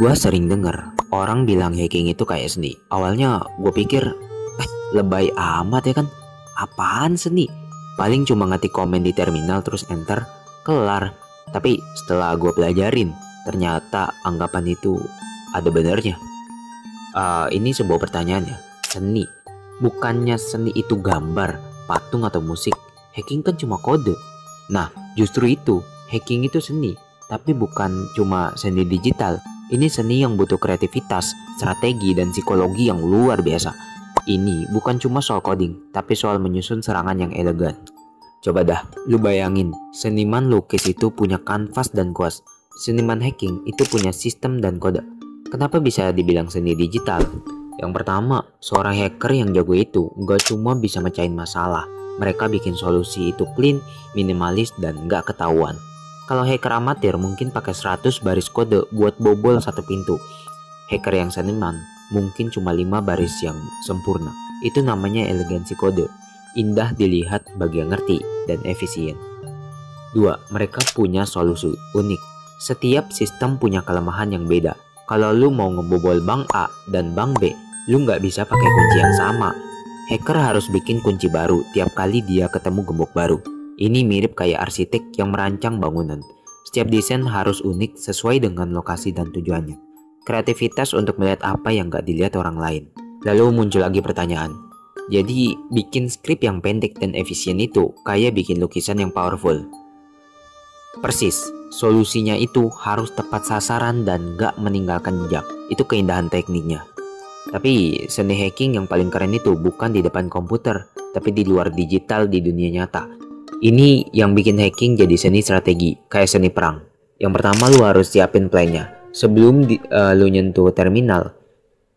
Gua sering denger orang bilang hacking itu kayak seni. Awalnya gue pikir, lebay amat ya kan? Apaan seni? Paling cuma ngetik komen di terminal terus enter, kelar. Tapi setelah gue pelajarin, ternyata anggapan itu ada benernya. Ini sebuah pertanyaan ya. Seni, bukannya seni itu gambar, patung atau musik? Hacking kan cuma kode. Nah, justru itu, hacking itu seni. Tapi bukan cuma seni digital. Ini seni yang butuh kreativitas, strategi, dan psikologi yang luar biasa. Ini bukan cuma soal coding, tapi soal menyusun serangan yang elegan. Coba dah, lu bayangin, seniman lukis itu punya kanvas dan kuas. Seniman hacking itu punya sistem dan kode. Kenapa bisa dibilang seni digital? Yang pertama, seorang hacker yang jago itu gak cuma bisa mecahin masalah. Mereka bikin solusi itu clean, minimalis, dan gak ketahuan. Kalau hacker amatir mungkin pakai 100 baris kode buat bobol satu pintu. Hacker yang seniman mungkin cuma 5 baris yang sempurna. Itu namanya elegansi kode. Indah dilihat bagi yang ngerti dan efisien. 2. Mereka punya solusi unik. Setiap sistem punya kelemahan yang beda. Kalau lu mau ngebobol bank A dan bank B, lu nggak bisa pakai kunci yang sama. Hacker harus bikin kunci baru tiap kali dia ketemu gembok baru. Ini mirip kayak arsitek yang merancang bangunan. Setiap desain harus unik sesuai dengan lokasi dan tujuannya. Kreativitas untuk melihat apa yang gak dilihat orang lain. Lalu muncul lagi pertanyaan. Jadi bikin skrip yang pendek dan efisien itu kayak bikin lukisan yang powerful. Persis, solusinya itu harus tepat sasaran dan gak meninggalkan jejak. Itu keindahan tekniknya. Tapi seni hacking yang paling keren itu bukan di depan komputer, tapi di luar digital di dunia nyata. Ini yang bikin hacking jadi seni strategi, kayak seni perang. Yang pertama lu harus siapin plannya. Sebelum lu nyentuh terminal,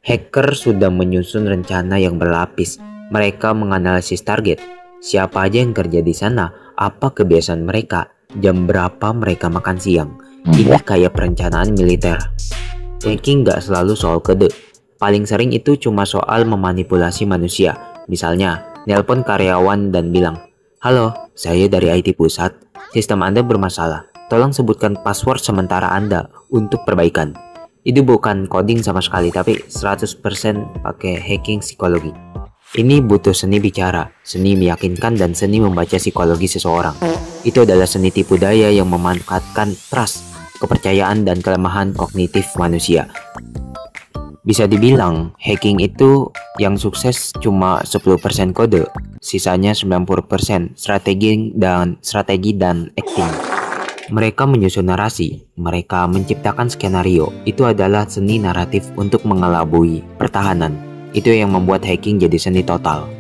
hacker sudah menyusun rencana yang berlapis. Mereka menganalisis target, siapa aja yang kerja di sana, apa kebiasaan mereka, jam berapa mereka makan siang. Ini kayak perencanaan militer. Hacking gak selalu soal kode. Paling sering itu cuma soal memanipulasi manusia. Misalnya, nelpon karyawan dan bilang, "Halo, saya dari IT pusat. Sistem Anda bermasalah. Tolong sebutkan password sementara Anda untuk perbaikan." Itu bukan coding sama sekali, tapi 100% pakai hacking psikologi. Ini butuh seni bicara, seni meyakinkan, dan seni membaca psikologi seseorang. Itu adalah seni tipu daya yang memanfaatkan trust, kepercayaan, dan kelemahan kognitif manusia. Bisa dibilang, hacking itu yang sukses cuma 10% kode, sisanya 90% strategi dan acting. Mereka menyusun narasi, mereka menciptakan skenario. Itu adalah seni naratif untuk mengelabui pertahanan. Itu yang membuat hacking jadi seni total.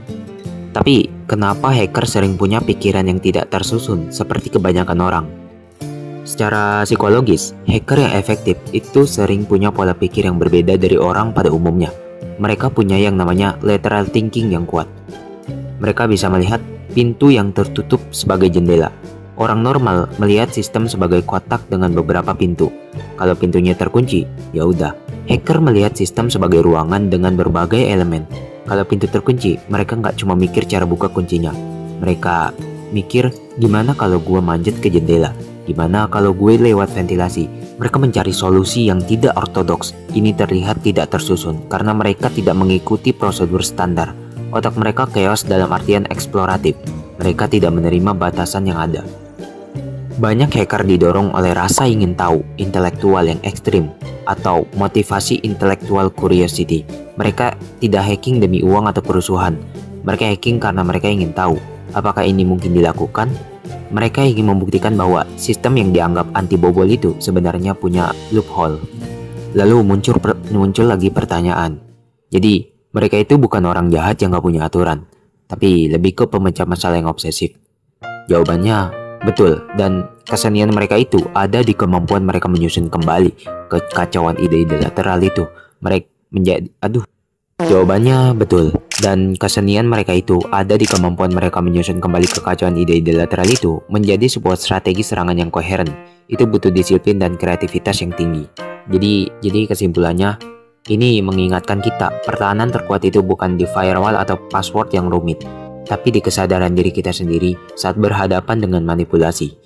Tapi, kenapa hacker sering punya pikiran yang tidak tersusun seperti kebanyakan orang? Secara psikologis, hacker yang efektif itu sering punya pola pikir yang berbeda dari orang pada umumnya. Mereka punya yang namanya lateral thinking yang kuat. Mereka bisa melihat pintu yang tertutup sebagai jendela. Orang normal melihat sistem sebagai kotak dengan beberapa pintu. Kalau pintunya terkunci, ya udah. Hacker melihat sistem sebagai ruangan dengan berbagai elemen. Kalau pintu terkunci, mereka nggak cuma mikir cara buka kuncinya. Mereka mikir, gimana kalau gue manjat ke jendela? Gimana kalau gue lewat ventilasi? Mereka mencari solusi yang tidak ortodoks. Ini terlihat tidak tersusun karena mereka tidak mengikuti prosedur standar. Otak mereka chaos dalam artian eksploratif. Mereka tidak menerima batasan yang ada. Banyak hacker didorong oleh rasa ingin tahu intelektual yang ekstrim atau motivasi intellectual curiosity. Mereka tidak hacking demi uang atau kerusuhan. Mereka hacking karena mereka ingin tahu apakah ini mungkin dilakukan. Mereka ingin membuktikan bahwa sistem yang dianggap anti bobol itu sebenarnya punya loophole. Lalu muncul lagi pertanyaan. Jadi, mereka itu bukan orang jahat yang gak punya aturan, tapi lebih ke pemecah masalah yang obsesif. Jawabannya, betul. Dan kesenian mereka itu ada di kemampuan mereka menyusun kembali kekacauan ide-ide lateral itu. Jawabannya betul. Dan kesenian mereka itu ada di kemampuan mereka menyusun kembali kekacauan ide-ide lateral itu menjadi sebuah strategi serangan yang koheren. Itu butuh disiplin dan kreativitas yang tinggi. Jadi kesimpulannya, ini mengingatkan kita, pertahanan terkuat itu bukan di firewall atau password yang rumit, tapi di kesadaran diri kita sendiri saat berhadapan dengan manipulasi.